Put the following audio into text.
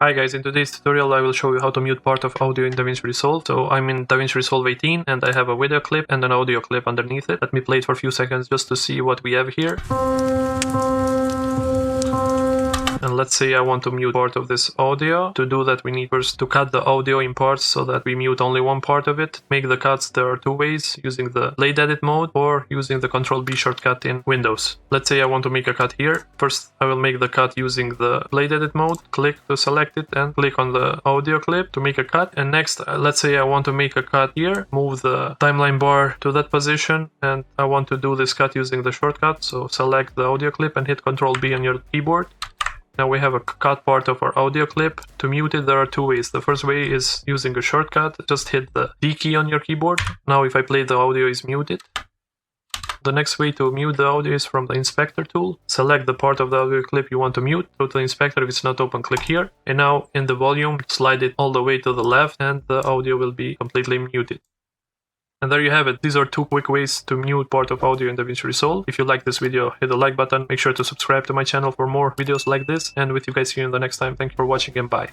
Hi guys, in today's tutorial I will show you how to mute part of audio in DaVinci Resolve. So I'm in DaVinci Resolve 18 and I have a video clip and an audio clip underneath it. Let me play it for a few seconds just to see what we have here. And let's say I want to mute part of this audio. To do that we need first to cut the audio in parts so that we mute only one part of it. Make the cuts, there are two ways, using the blade edit mode or using the CTRL+B shortcut in Windows. Let's say I want to make a cut here. First I will make the cut using the blade edit mode. Click to select it and click on the audio clip to make a cut. And next let's say I want to make a cut here. Move the timeline bar to that position and I want to do this cut using the shortcut. So select the audio clip and hit CTRL+B on your keyboard. Now we have a cut part of our audio clip. To mute it, there are two ways. The first way is using a shortcut. Just hit the D key on your keyboard. Now if I play, the audio is muted. The next way to mute the audio is from the inspector tool. Select the part of the audio clip you want to mute. Go to the inspector. If it's not open, click here. And now in the volume, slide it all the way to the left and the audio will be completely muted. And there you have it. These are two quick ways to mute part of audio in DaVinci Resolve. If you like this video, hit the like button. Make sure to subscribe to my channel for more videos like this. And with you guys, see you in the next time. Thank you for watching and bye.